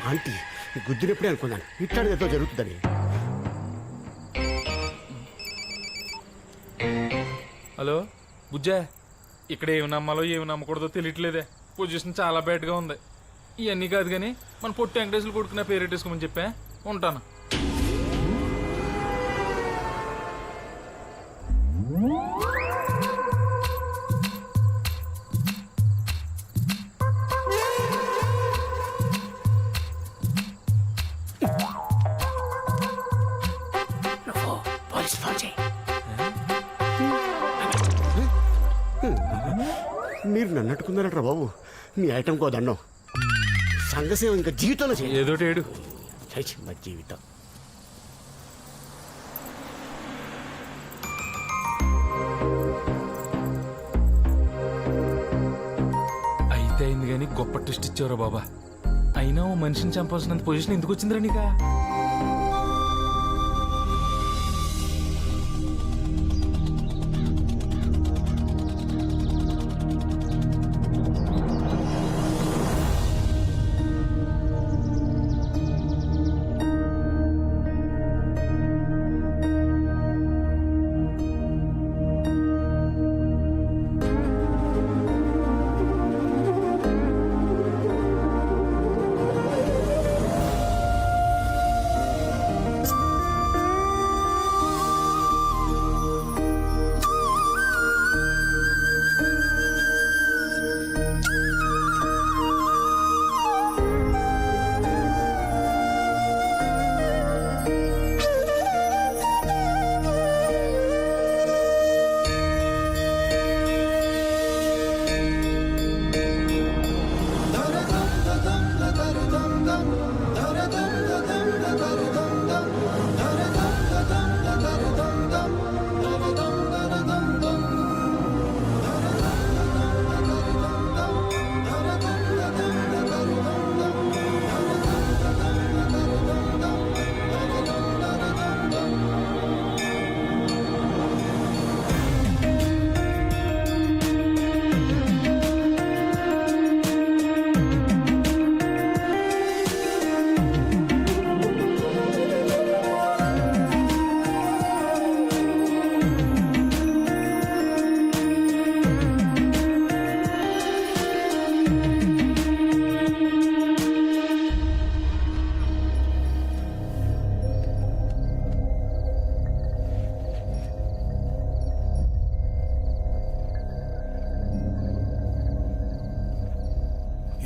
Aunty గుద్దినప్పుడే అనుకున్నాను ఇట్లాంటి ఏదో జరుగుతుందని. హలో బుజ్జా, ఇక్కడ ఏమి నమ్మాలో ఏమి నమ్మకూడదో తెలియట్లేదే. పొజిషన్ చాలా బ్యాడ్గా ఉంది. ఇవన్నీ కాదు కానీ మన పొట్టి వెంకటేశ్వర కొడుకున్న పేరెట్టేసుకోమని చెప్పా. ఉంటాను. మీరు నన్ను అట్టుకున్నారట్రా బాబు. మీ ఐటమ్ కో దండం. సంఘసేవ ఇంకా జీవితంలో చేయ ఏదో ఏడు మా జీవితం. అయితే అయింది కానీ గొప్ప ట్విస్ట్ ఇచ్చారు బాబా. అయినా ఓ మనిషిని చంపాల్సినంత పొజిషన్ ఎందుకు వచ్చిందిరా నీకా?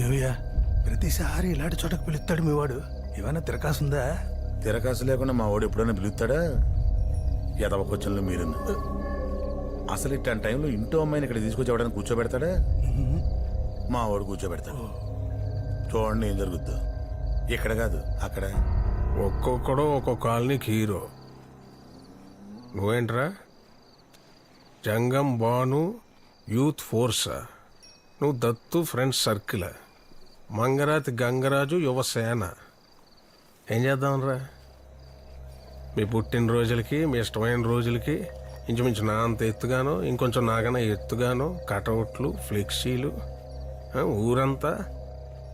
ఏవయ్యా, ప్రతిసారి ఇలాంటి చోటకు పిలుస్తాడు మీ వాడు. ఏమైనా తిరకాసుందా? తిరకాసు లేకుండా మా వాడు ఎప్పుడైనా పిలుస్తాడా? ఎదవ క్వశ్చన్లు మీరు. అసలు ఇట్లాంటి టైంలో ఇంటో అమ్మాయిని ఇక్కడ తీసుకొచ్చి ఎవడైనా కూర్చోబెడతాడా? మా వాడు కూర్చోబెడతాడు. చూడండి ఏం జరుగుద్దో. ఇక్కడ కాదు అక్కడ. ఒక్కొక్కడు ఒక్కొక్క కాలనీకి హీరో. నువ్వేంట్రా? జంగం బాను యూత్ ఫోర్సా? నువ్వు దత్తు ఫ్రెండ్స్ సర్కిల్. మంగరాతి గంగరాజు యువసేన. ఏం చేద్దామనరా? మీ పుట్టినరోజులకి, మీ ఇష్టమైన రోజులకి ఇంచుమించు నా అంత ఎత్తుగాను, ఇంకొంచెం నాకన్నా ఎత్తుగాను కటౌట్లు, ఫ్లెక్సీలు, ఊరంతా.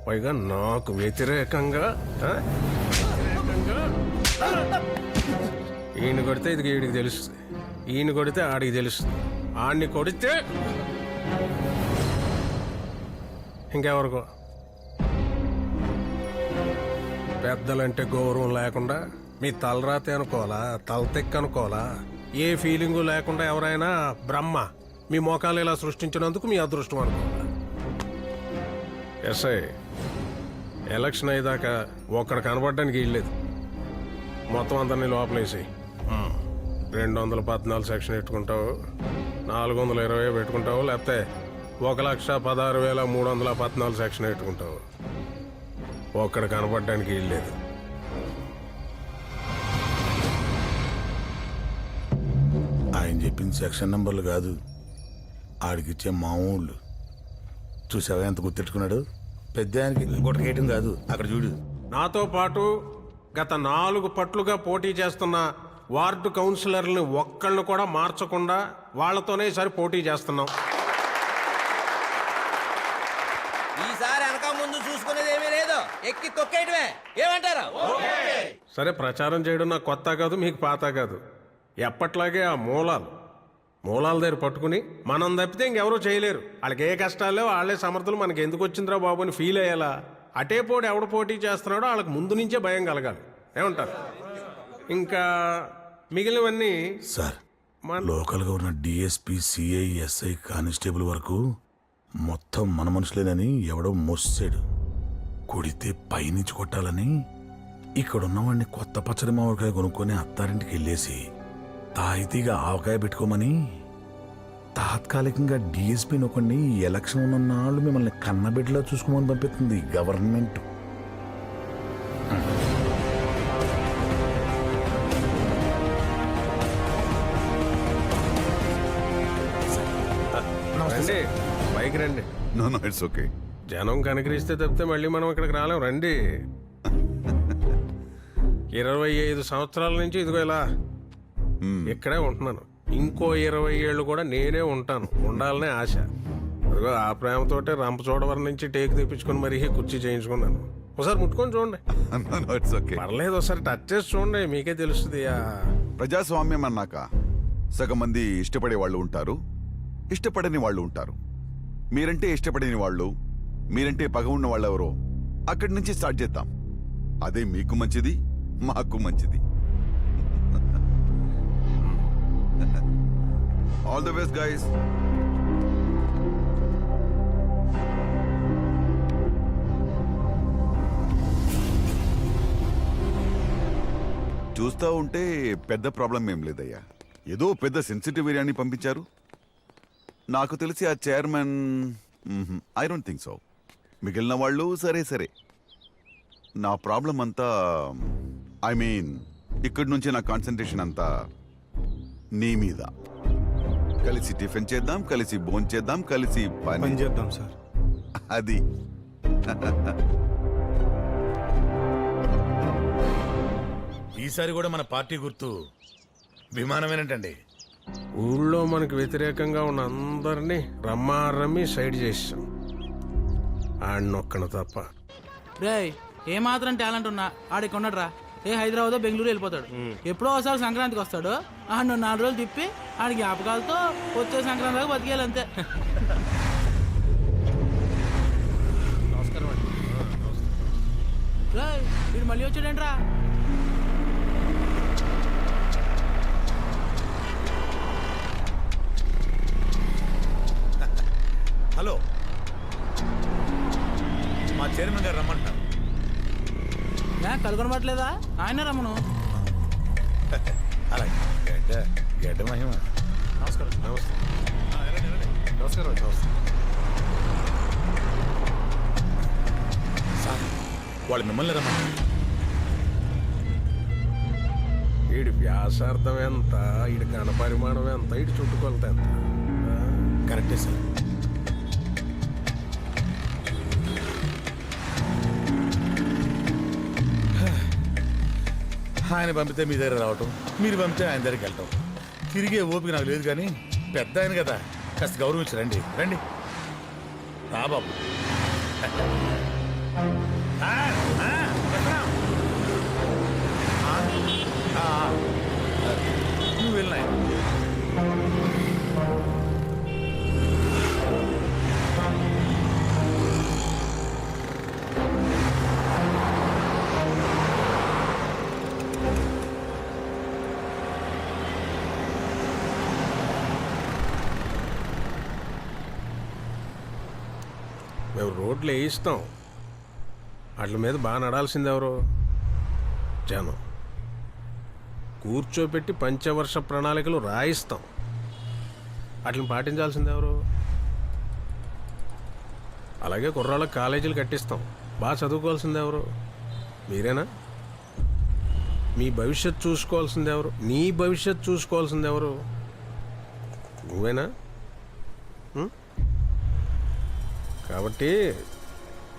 పైగా నాకు వ్యతిరేకంగా. ఈయన కొడితే ఇది వీడికి తెలుస్తుంది, ఈయన కొడితే ఆడికి తెలుస్తుంది, ఆడిని కొడితే ఇంకెవరికో. పెద్దలంటే గౌరవం లేకుండా మీ తలరాతే అనుకోవాలా, తలతెక్క అనుకోవాలా? ఏ ఫీలింగు లేకుండా ఎవరైనా బ్రహ్మ మీ మోకాలు ఇలా సృష్టించినందుకు మీ అదృష్టం అనుకోవాలా? ఎస్ఐ, ఎలక్షన్ అయ్యేదాకా ఒక్కడ కనబడడానికి వీల్లేదు. మొత్తం అందరినీ లోపలేసి 214 సెక్షన్ పెట్టుకుంటావు, 420 పెట్టుకుంటావు, లేకపోతే 1,16,314 సెక్షన్ పెట్టుకుంటావు. ఒక్కడ కనపడడానికి వీల్లేదు. ఆయన చెప్పింది సెక్షన్ నంబర్లు కాదు, ఆడికిచ్చే మామూళ్ళు. చూసావా ఎంత గుర్తెట్టుకున్నాడు? పెద్ద ఆయనకి గుట్టకేయటం కాదు, అక్కడ చూడు. నాతో పాటు గత 4 పట్లుగా పోటీ చేస్తున్న వార్డు కౌన్సిలర్ని ఒక్కళ్ళను కూడా మార్చకుండా వాళ్లతోనే ఈసారి పోటీ చేస్తున్నాం. ఈసారి వెనక ముందు చూసుకునేది ఏమీ లేదు. ఎక్కి తొక్కేయడమే ఏమంటారు? సరే, ప్రచారం చేయడం నాకు కొత్త కాదు, మీకు పాత కాదు. ఎప్పట్లాగే ఆ మూలాల దగ్గర పట్టుకుని మనం తప్పితే ఇంకెవరూ చేయలేరు. వాళ్ళకి ఏ కష్టాలు లేవు, వాళ్ళే సమర్థులు, మనకి ఎందుకు వచ్చిందిరా బాబు అని ఫీల్ అయ్యేలా అటే పోటీ ఎవడు పోటీ చేస్తున్నాడో వాళ్ళకి ముందు నుంచే భయం కలగాలి. ఏమంటారు? ఇంకా మిగిలినవన్నీ సార్, లోకల్గా ఉన్న డిఎస్పీ, సిఐ, ఎస్ఐ, కానిస్టేబుల్ వరకు మొత్తం మన మనుషులేనని ఎవడో మోసాడు. కొడితే పైనుంచి కొట్టాలని ఇక్కడున్నవాడిని కొత్త పచ్చడి మామిడికాయ కొనుక్కొని అత్తారింటికి వెళ్ళేసి తాయితీగా ఆవకాయ పెట్టుకోమని తాత్కాలికంగా డిఎస్పీ నొకండి ఎలక్షన్ ఉన్న నాళ్ళు మిమ్మల్ని కన్నబిడ్డలా చూసుకోమని పంపిస్తుంది గవర్నమెంట్. రండి, బైక్ రండి. No no it's okay. జనం కనికరిస్తే తప్పితే మళ్ళీ మనం ఇక్కడికి రాలేం. రండి. 25 సంవత్సరాల నుంచి ఇదిగో ఇలా ఇక్కడే ఉంటున్నాను. ఇంకో 20 ఏళ్ళు కూడా నేనే ఉంటాను, ఉండాలనే ఆశ. అదిగో ఆ ప్రేమతోటే రంపచోడవరం నుంచి టేక్ తెప్పించుకొని మరీ కుర్చీ చేయించుకున్నాను. ఒకసారి ముట్టుకొని చూడండి. No no it's okay. పర్లేదు, ఒకసారి టచ్ చేసి చూడండి, మీకే తెలుస్తుంది. ప్రజాస్వామ్యం అన్నాక సగం మంది ఇష్టపడే వాళ్ళు ఉంటారు, ఇష్టపడని వాళ్ళు ఉంటారు. మీరంటే ఇష్టపడని వాళ్ళు, మీరంటే పగ ఉన్న వాళ్ళెవరో అక్కడి నుంచి స్టార్ట్ చేద్దాం. అదే మీకు మంచిది, మాకు మంచిది. All the best guys. చూస్తా ఉంటే పెద్ద ప్రాబ్లం ఏం లేదయ్యా. ఏదో పెద్ద సెన్సిటివ్ ఏరియాని పంపించారు. నాకు తెలిసి ఆ chairman, I don't think so. మిగిలిన వాళ్ళు సరే సరే. నా ప్రాబ్లం అంతా, ఐ మీన్ ఇక్కడి నుంచి నా కాన్సన్ట్రేషన్ అంతా నీ మీద. కలిసి టిఫిన్ చేద్దాం, కలిసి భోజనం చేద్దాం, కలిసి పని చేద్దాం సార్. అది ఈసారి కూడా మన పార్టీ గుర్తు విమానమేనంటండి. ఊళ్ళో మనకు వ్యతిరేకంగా ఉన్న అందరినీ రమ్మి సైడ్ చేసాం, ఆడినొక్కను తప్ప. రేయ్, ఏ మాత్రం టాలెంట్ ఉన్నా ఆడికి ఉండడురా. ఏ హైదరాబాద్ బెంగళూరు వెళ్ళిపోతాడు. ఎప్పుడో ఒకసారి సంక్రాంతికి వస్తాడు. ఆడు 4 రోజులు తిప్పి ఆడికి జ్ఞాపకాలతో వచ్చే సంక్రాంతి దాకా బతికేయాలి అంతే. రేయ్, వీడు మళ్ళీ వచ్చాడేంట్రా? హలో, మా చైర్మన్ గారు రమ్మంటారు. కనుగొనబట్లేదా? ఆయన రమ్మను. అలాగే. గడ్డ మహిమ. నమస్కారం. నమస్కారం. సార్, వాళ్ళు మిమ్మల్ని రమ్మన్నారు. వీడి వ్యాసార్థం ఎంత, వీడి ఘనపరిమాణం ఎంత, వీడి చుట్టుకొలత ఎంత? కరెక్టే సార్. ఆయన పంపితే మీ దగ్గర రావటం, మీరు పంపితే ఆయన దగ్గరికి వెళ్ళటం. తిరిగే ఓపిక నాకు లేదు, కానీ పెద్ద ఆయన కదా, కాస్త గౌరవించి రండి. రండి రా బాబు. నువ్వు వెళ్ళినా మేము రోడ్లు వేయిస్తాం, వాటి మీద బాగా నడాల్సింది ఎవరు? జనం. కూర్చోపెట్టి పంచవర్ష ప్రణాళికలు రాయిస్తాం, వాటిని పాటించాల్సింది ఎవరు? అలాగే కుర్రాళ్ళకి కాలేజీలు కట్టిస్తాం, బాగా చదువుకోవాల్సింది ఎవరు? మీరేనా? మీ భవిష్యత్తు చూసుకోవాల్సింది ఎవరు? నీ భవిష్యత్తు చూసుకోవాల్సింది ఎవరు? నువ్వేనా? కాబట్టి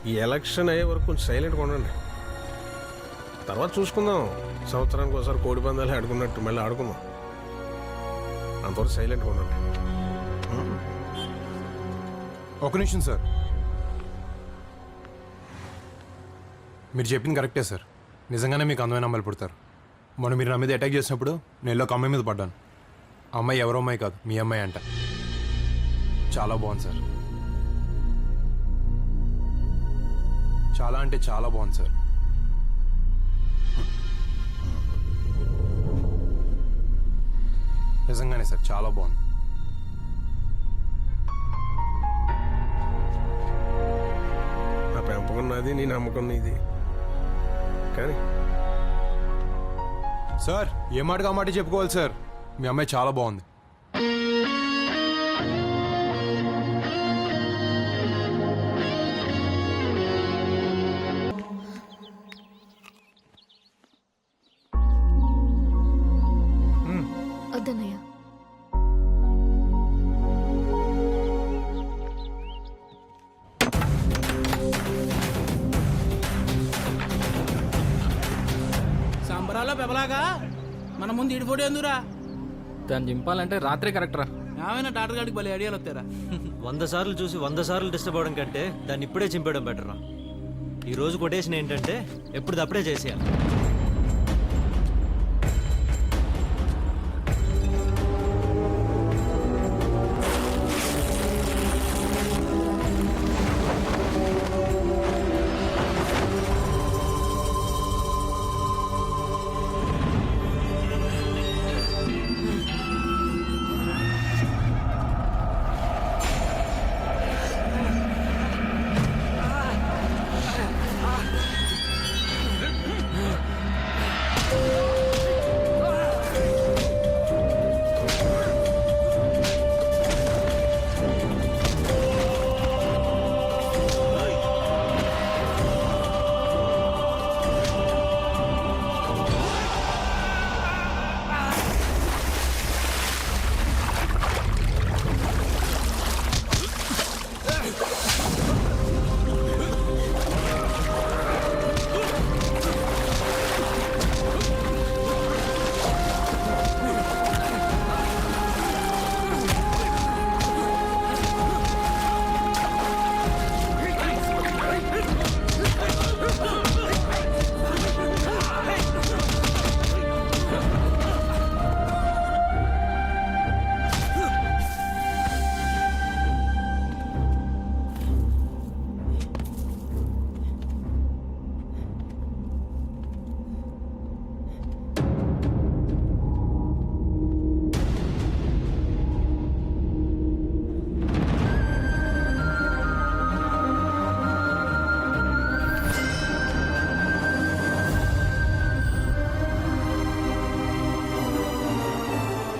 ఈ ఎలక్షన్ అయ్యే వరకు కొంచెం సైలెంట్గా ఉండండి. తర్వాత చూసుకుందాం. సంవత్సరానికి ఒకసారి కోడి పందాలు ఆడుకున్నట్టు మళ్ళీ ఆడుకుందాం. అంతవరకు సైలెంట్గా ఉండండి. ఒక నిమిషం సార్. మీరు చెప్పింది కరెక్టే సార్. నిజంగానే మీకు అందమైన అమ్మాయిలు పుడతారు. మొన్న మీరు నా మీద అటాక్ చేసినప్పుడు నేను ఒక అమ్మాయి మీద పడ్డాను. ఆ అమ్మాయి ఎవరో అమ్మాయి కాదు, మీ అమ్మాయి అంట. చాలా బాగుంది సార్. చాలా అంటే చాలా బాగుంది సార్. నిజంగానే సార్ చాలా బాగుంది. నా పెంపకం నాది, నీ నమ్మకం నీది. కానీ సార్ ఏ మాటగా మాట చెప్పుకోవాలి సార్. మీ అమ్మాయి చాలా బాగుంది. వద్దన్నయ్య. సంబరాల్లో పెబలాగా మన ముందు ఇడి ఫోటో ఎందురా? దాన్ని చింపాలంటే రాత్రే కరెక్ట్ రా. ఏమైనా డాక్టర్ గారికి భలే ఐడియాలు వస్తారా? 100 సార్లు చూసి 100 సార్లు డిస్టర్బ్ అవడం కంటే దాన్ని ఇప్పుడే చింపేయడం బెటర్ రా. ఈ రోజు కొటేషన్ ఏంటంటే ఎప్పుడప్పుడే చేసేయాలి.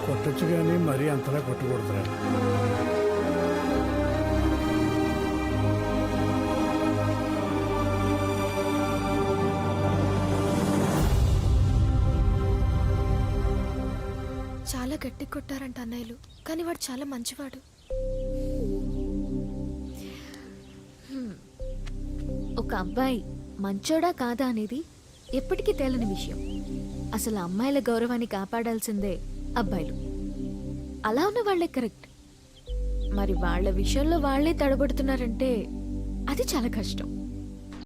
కొట్టచ్చు కానీ మరీ అంతలా కొట్టకూడదురా. చాలా గట్టి కొట్టారంట అన్నయ్యలు, కానీ వాడు చాలా మంచివాడు. ఒక అబ్బాయి మంచోడా కాదా అనేది ఎప్పటికీ తేలని విషయం. అసలు అమ్మాయిల గౌరవాన్ని కాపాడాల్సిందే అబ్బాయిలు. అలా ఉన్న వాళ్ళే కరెక్ట్. మరి వాళ్ళ విషయంలో వాళ్ళే తడబడుతున్నారంటే అది చాలా కష్టం.